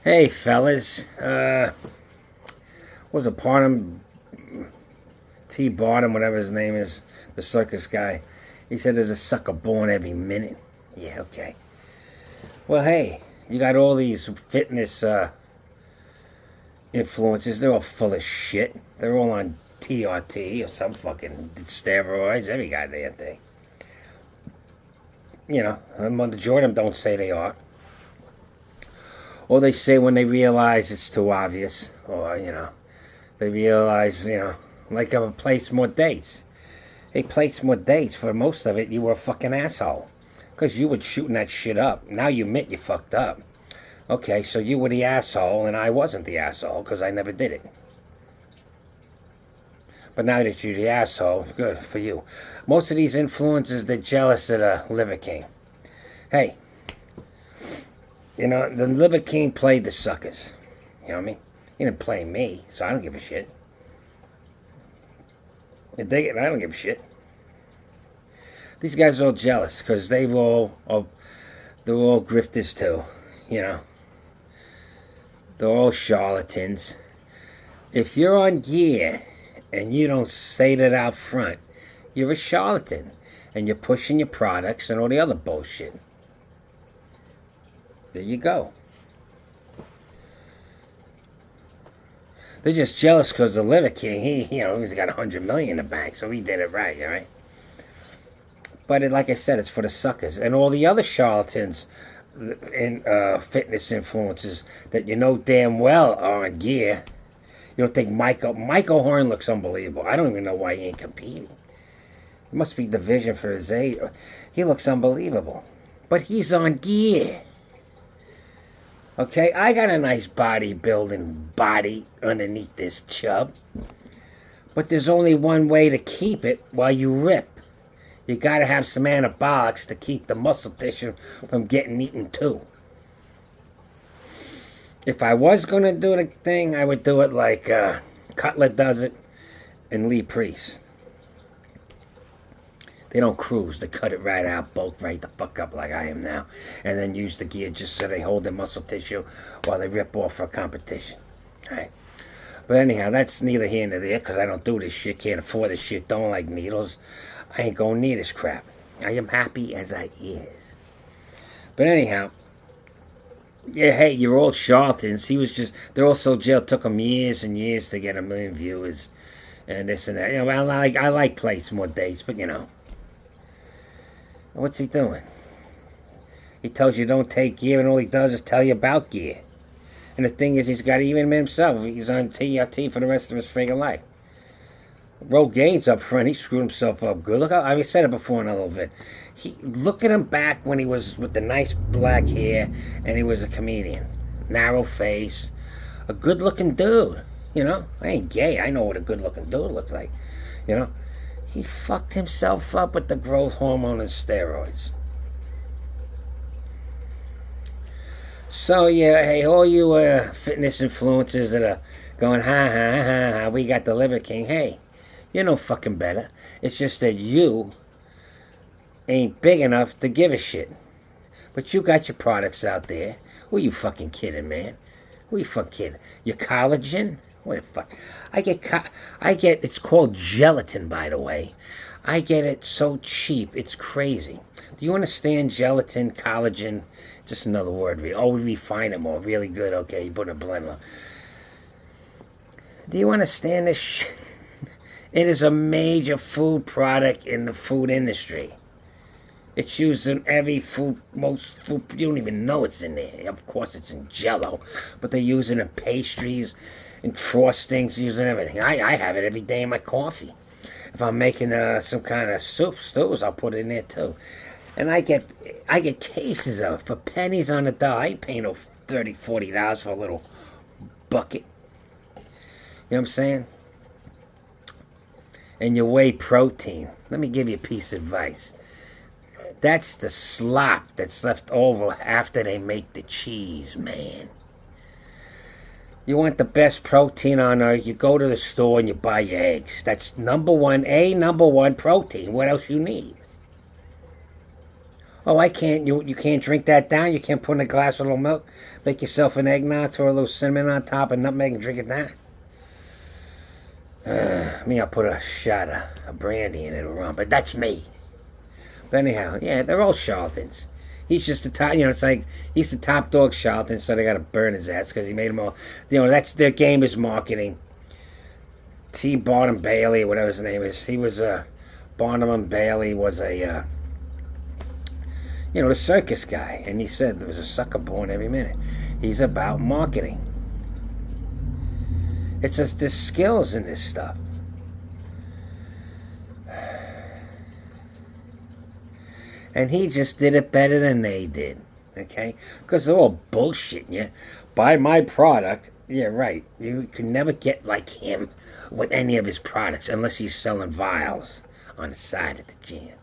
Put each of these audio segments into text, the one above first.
Hey, fellas. Was a Barnum, T. Barnum, whatever his name is, the circus guy. He said there's a sucker born every minute. Yeah, okay. Well, hey, you got all these fitness influencers. They're all full of shit. They're all on TRT or some fucking steroids, every goddamn thing. The majority of them don't say they are. Or they say when they realize it's too obvious. Or, they realize, like place more dates. They placed more dates. For most of it, you were a fucking asshole. Because you were shooting that shit up. Now you admit you fucked up. Okay, so you were the asshole and I wasn't the asshole because I never did it. But now that you're the asshole, good for you. Most of these influencers, they're jealous of the Liver King. Hey, the Liver King played the suckers. You know what I mean? He didn't play me, so I don't give a shit. You dig it? I don't give a shit. These guys are all jealous because they're all grifters too. They're all charlatans. If you're on gear and you don't say that out front, you're a charlatan. And you're pushing your products and all the other bullshit. There you go. They're just jealous because the Liver King, he's got 100 million in the bank, so he did it right, all right? But like I said, it's for the suckers. And all the other charlatans and fitness influencers that you know damn well are on gear. You don't think Michael Horn looks unbelievable. I don't even know why he ain't competing. It must be the vision for his age. He looks unbelievable. But he's on gear. Okay, I got a nice bodybuilding body underneath this chub. But there's only one way to keep it while you rip. You gotta have some anabolics to keep the muscle tissue from getting eaten too. If I was gonna do the thing, I would do it like Cutler does it and Lee Priest. They don't cruise. They cut it right out, bulk right the fuck up like I am now. And then use the gear just so they hold their muscle tissue while they rip off for a competition. Alright. But anyhow, that's neither here nor there because I don't do this shit, can't afford this shit, don't like needles. I ain't gonna need this crap. I am happy as I is. But anyhow, yeah, hey, you're all charlatans. They're all so jail. Took them years and years to get 1 million viewers and this and that. I like placing more dates, but what's he doing? He tells you don't take gear, and all he does is tell you about gear. And the thing is, he's got to even himself. He's on TRT for the rest of his friggin' life. Rogaines up front, he screwed himself up good. Look, I said it before in a little bit. Look at him back when he was with the nice black hair, and he was a comedian. Narrow face, a good-looking dude. I ain't gay. I know what a good-looking dude looks like. He fucked himself up with the growth hormone and steroids. So, yeah, hey, all you fitness influencers that are going, ha, we got the Liver King. Hey, you're no fucking better. It's just that you ain't big enough to give a shit. But you got your products out there. Who you fucking kidding, man? Who you fucking kidding? Your collagen? What the fuck? I get, it's called gelatin, by the way. I get it so cheap, it's crazy. Do you understand gelatin, collagen? Just another word. We refine it more. Really good. Okay, you put in a blender. Do you understand this shit? It is a major food product in the food industry. It's used in every food, most food, you don't even know it's in there. Of course it's in Jell-O, but they use it in pastries, in frostings, using everything. I have it every day in my coffee. If I'm making some kind of stews, I'll put it in there too. And I get cases of it for pennies on the dollar. I ain't paying no $30, $40 for a little bucket. You know what I'm saying? And your whey protein. Let me give you a piece of advice. That's the slop that's left over after they make the cheese, man. You want the best protein on earth, you go to the store and you buy your eggs. That's number one protein. What else you need? Oh, I can't. You can't drink that down. You can't put in a glass of a little milk, make yourself an eggnog, throw a little cinnamon on top and nutmeg and drink it down. Me, I'll put a shot of brandy in it or rum, but that's me. But anyhow, yeah, they're all charlatans. He's just the top, it's like he's the top dog charlatan, so they got to burn his ass because he made them all. That's their game is marketing. T. Barnum Bailey, whatever his name is, he was Barnum and Bailey was a the circus guy, and he said there was a sucker born every minute. He's about marketing. It's just there's skills in this stuff. And he just did it better than they did, okay? Because they're all bullshitting you. Buy my product. Yeah, right. You can never get like him with any of his products unless he's selling vials on the side of the gym.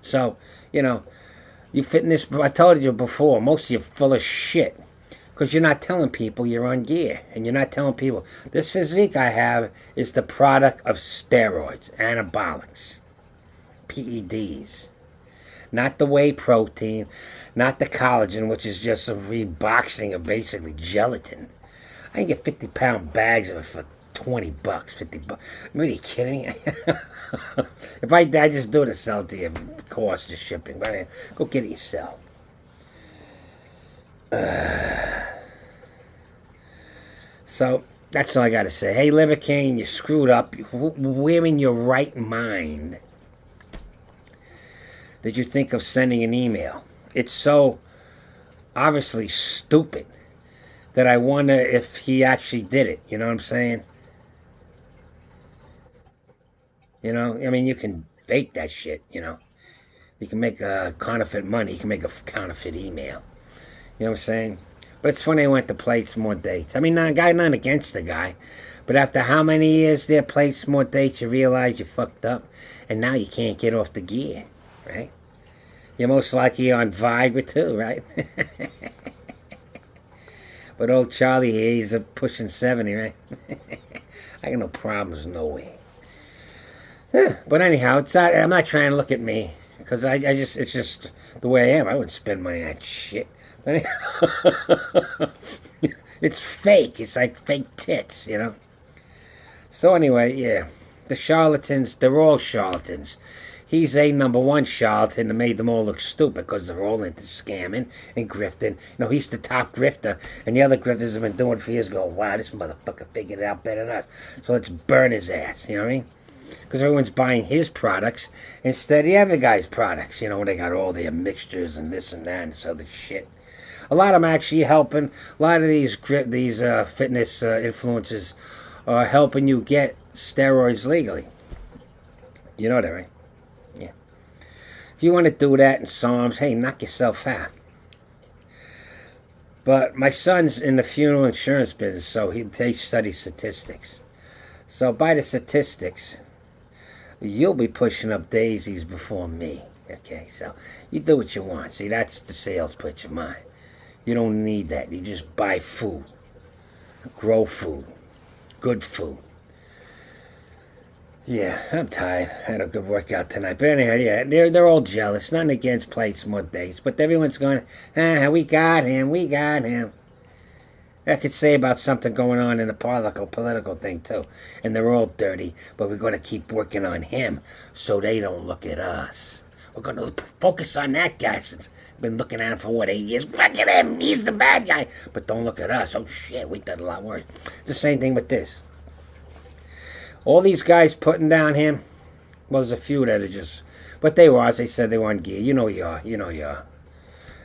So, you fit in this. I told you before, most of you are full of shit because you're not telling people you're on gear. And you're not telling people, this physique I have is the product of steroids, anabolics, PEDs. Not the whey protein, not the collagen, which is just a reboxing of basically gelatin. I can get 50-pound bags of it for $20, $50. Are you kidding me? If I just do it to sell it to you, cost of shipping. But go get it yourself. So that's all I got to say. Hey, Liver King, you screwed up. We're in your right mind. Did you think of sending an email? It's so obviously stupid that I wonder if he actually did it. You know what I'm saying? You can fake that shit, You can make a counterfeit money. You can make a counterfeit email. You know what I'm saying? But it's funny I went to place more dates. I mean, not against the guy. But after how many years there place more dates, you realize you fucked up. And now you can't get off the gear. Right? You're most likely on Viagra too, right? But old Charlie here, he's pushing 70, right? I got no problems, no way. But anyhow, I'm not trying to look at me, because it's just the way I am. I wouldn't spend money on that shit. But anyhow, it's fake. It's like fake tits, So anyway, yeah. The charlatans, they're all charlatans. He's a number one charlatan that made them all look stupid because they're all into scamming and grifting. He's the top grifter, and the other grifters have been doing it for years. Go, wow, this motherfucker figured it out better than us. So let's burn his ass, you know what I mean? Because everyone's buying his products instead of the other guy's products. They got all their mixtures and this and that and this other shit. A lot of them actually helping. A lot of these fitness influencers are helping you get steroids legally. You know that, right? Yeah. If you want to do that in Psalms, hey, knock yourself out. But my son's in the funeral insurance business, so they study statistics. So by the statistics, you'll be pushing up daisies before me. Okay, so you do what you want. See, that's the sales pitch of mine. You don't need that. You just buy food. Grow food. Good food. Yeah, I'm tired. I had a good workout tonight. But anyhow, yeah, they're all jealous. Nothing against plates more days. But everyone's going, we got him, we got him. I could say about something going on in the political thing, too. And they're all dirty, but we're going to keep working on him so they don't look at us. We're going to focus on that guy since we've been looking at him for, 8 years? Look at him, he's the bad guy. But don't look at us. Oh, shit, we did a lot worse. It's the same thing with this. All these guys putting down him, well, there's a few that are just, but they were, as they said, they were on gear. You know you are.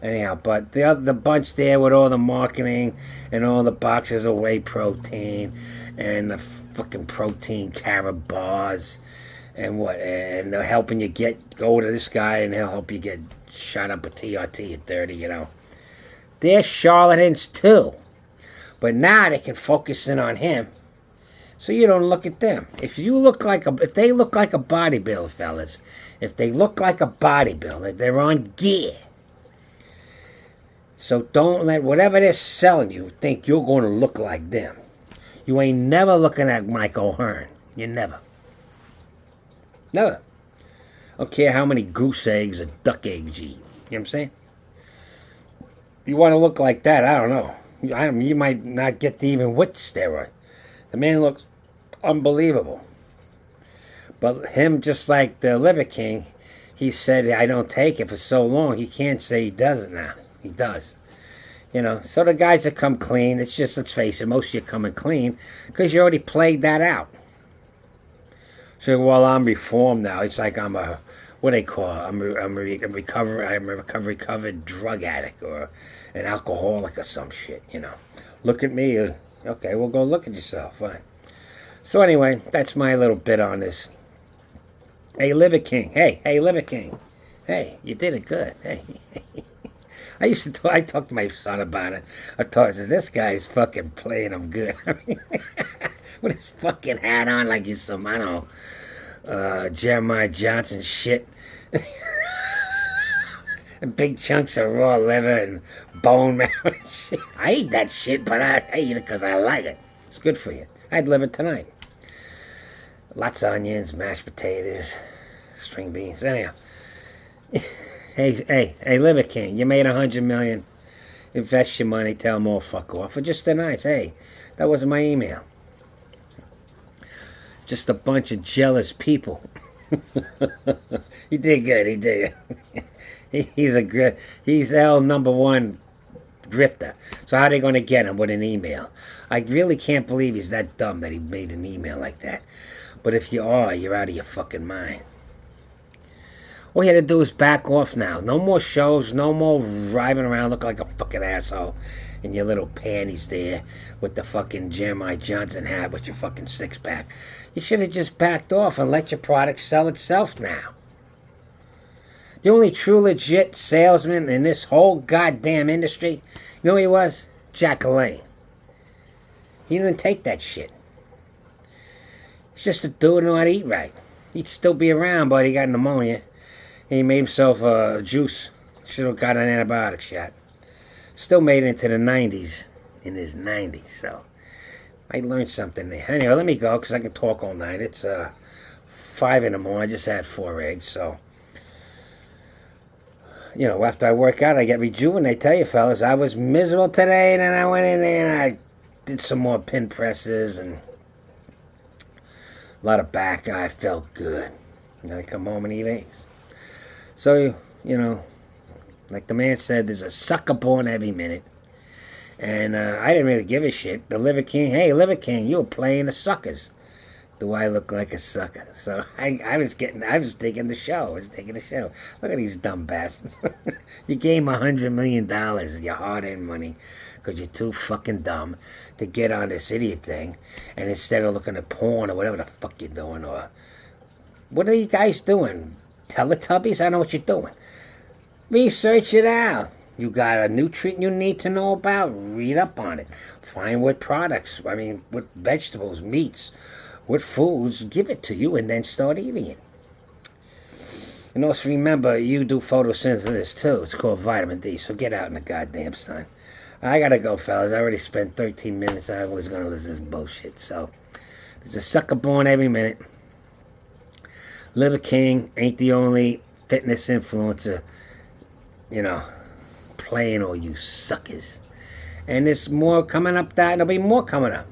Anyhow, but the bunch there with all the marketing and all the boxes of whey protein and the fucking protein carrot bars and they're helping you go to this guy and he'll help you get shot up with TRT at 30, They're charlatans too. But now they can focus in on him. So you don't look at them. If they look like a bodybuilder, fellas, if they look like a bodybuilder, they're on gear. So don't let whatever they're selling you think you're going to look like them. You ain't never looking at Mike O'Hearn. You never. Never. I don't care how many goose eggs or duck eggs you eat. what I'm saying? You want to look like that, I don't know. You might not get to even with steroid. The man looks unbelievable. But him, just like the Liver King, he said, I don't take it for so long. He can't say he doesn't now. He does. You know, so the guys that come clean, it's just, let's face it, most of you coming clean because you already played that out. So, well, I'm reformed now. It's like I'm a, what do they call it? I'm a recovered drug addict or an alcoholic or some shit, you know. Look at me. Okay, well, go look at yourself. Fine. So anyway, that's my little bit on this. Hey, Liver King. Hey, Liver King. Hey, you did it good. Hey. I talked to my son about it. I said, this guy's fucking playing him good. I mean, with his fucking hat on like he's some, I don't know, Jeremiah Johnson shit. And big chunks of raw liver and bone marrow and shit. I eat that shit, but I eat it because I like it. It's good for you. I'd live it tonight. Lots of onions, mashed potatoes, string beans. Anyhow. Hey, Liver King, you made $100 million. Invest your money, tell them all fuck off. Or just a nice, hey, that wasn't my email. Just a bunch of jealous people. He did good, he did good. He's L #1 grifter. So how are they going to get him with an email? I really can't believe he's that dumb that he made an email like that. But if you are, you're out of your fucking mind. All you had to do is back off now. No more shows, no more driving around looking like a fucking asshole in your little panties there with the fucking Jeremiah Johnson hat with your fucking six-pack. You should have just backed off and let your product sell itself now. The only true legit salesman in this whole goddamn industry, you know who he was? Jack LaLanne. He didn't take that shit. He's just a dude who knew how to eat right. He'd still be around, but he got pneumonia. He made himself a juice. Should have got an antibiotic shot. Still made it into the 90s. In his 90s, so I learned something there. Anyway, let me go because I can talk all night. It's 5 in the morning. I just had 4 eggs, so you know, after I work out, I get rejuvenated. I tell you, fellas, I was miserable today, and then I went in there and I did some more pin presses and a lot of back. I felt good. And then I come home and eat eggs. So, you know, like the man said, there's a sucker born every minute. And I didn't really give a shit. The Liver King, hey, Liver King, you were playing the suckers. Do I look like a sucker? So I was taking the show. I was taking the show. Look at these dumb bastards. You gave them $100 million, your hard-earned money, because you're too fucking dumb to get on this idiot thing. And instead of looking at porn or whatever the fuck you're doing, or what are you guys doing? Teletubbies? I don't know what you're doing. Research it out. You got a nutrient you need to know about? Read up on it. Find what products, what vegetables, meats, what foods give it to you, and then start eating it. And also remember, you do photosynthesis too. It's called vitamin D, so get out in the goddamn sun. I gotta go, fellas. I already spent 13 minutes. I was gonna listen to this bullshit. So, there's a sucker born every minute. Liver King ain't the only fitness influencer, you know, playing all you suckers. And there's more coming up that, there'll be more coming up.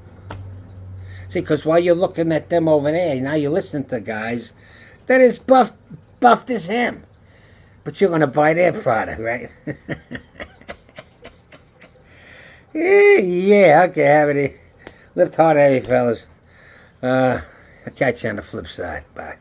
See, because while you're looking at them over there, now you're listening to guys that is buffed as him. But you're going to buy their product, right? Yeah, okay, have it. Lift hard, heavy, fellas. I'll catch you on the flip side. Bye.